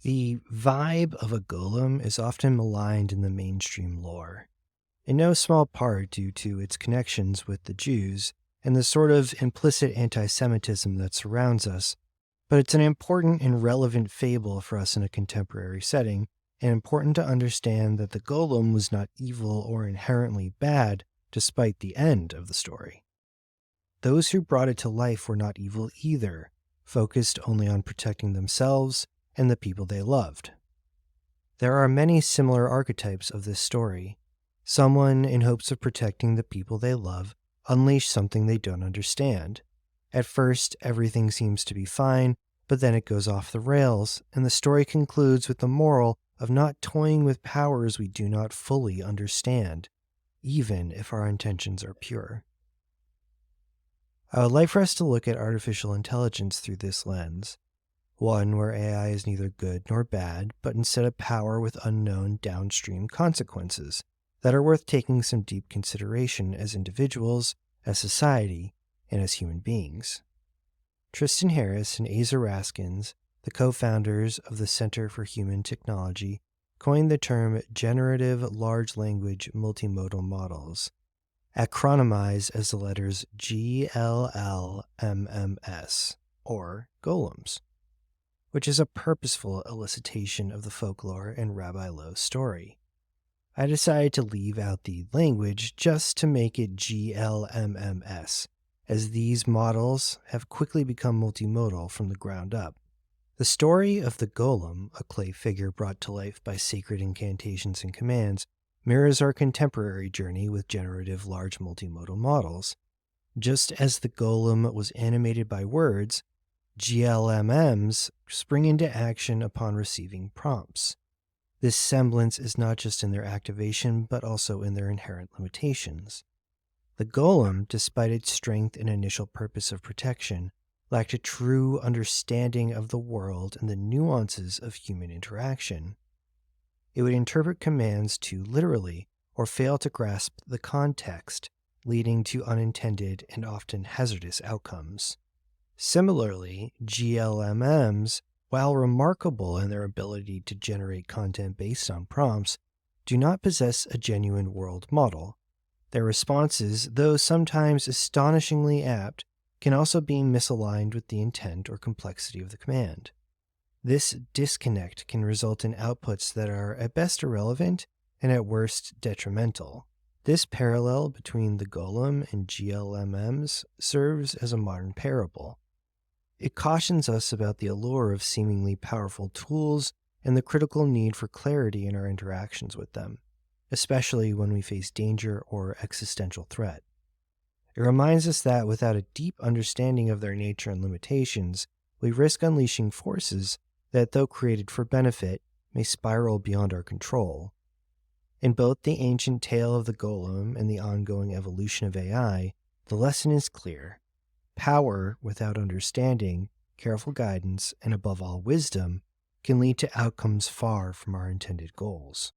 The vibe of a golem is often maligned in the mainstream lore, in no small part due to its connections with the Jews and the sort of implicit anti-Semitism that surrounds us, but it's an important and relevant fable for us in a contemporary setting, and important to understand that the golem was not evil or inherently bad despite the end of the story. Those who brought it to life were not evil either, focused only on protecting themselves and the people they loved. There are many similar archetypes of this story. Someone, in hopes of protecting the people they love, unleash something they don't understand. At first, everything seems to be fine, but then it goes off the rails, and the story concludes with the moral of not toying with powers we do not fully understand, even if our intentions are pure. I would like for us to look at artificial intelligence through this lens, one where AI is neither good nor bad, but instead a power with unknown downstream consequences that are worth taking some deep consideration as individuals, as society, and as human beings. Tristan Harris and Asa Raskins, the co-founders of the Center for Human Technology, coined the term Generative Large Multimodal Models, acronymized as the letters GLLMMs, or golems, which is a purposeful elicitation of the folklore and Rabbi Lowe's story. I decided to leave out the language just to make it GLMMs, as these models have quickly become multimodal from the ground up. The story of the golem, a clay figure brought to life by sacred incantations and commands, mirrors our contemporary journey with generative large multimodal models. Just as the golem was animated by words, GLMMs spring into action upon receiving prompts. This semblance is not just in their activation, but also in their inherent limitations. The golem, despite its strength and initial purpose of protection, lacked a true understanding of the world and the nuances of human interaction. It would interpret commands too literally, or fail to grasp the context, leading to unintended and often hazardous outcomes. Similarly, GLMMs, while remarkable in their ability to generate content based on prompts, do not possess a genuine world model. Their responses, though sometimes astonishingly apt, can also be misaligned with the intent or complexity of the command. This disconnect can result in outputs that are at best irrelevant and at worst detrimental. This parallel between the golem and GLMMs serves as a modern parable. It cautions us about the allure of seemingly powerful tools and the critical need for clarity in our interactions with them, especially when we face danger or existential threat. It reminds us that without a deep understanding of their nature and limitations, we risk unleashing forces that, though created for benefit, may spiral beyond our control. In both the ancient tale of the golem and the ongoing evolution of AI, the lesson is clear. Power without understanding, careful guidance, and above all wisdom, can lead to outcomes far from our intended goals.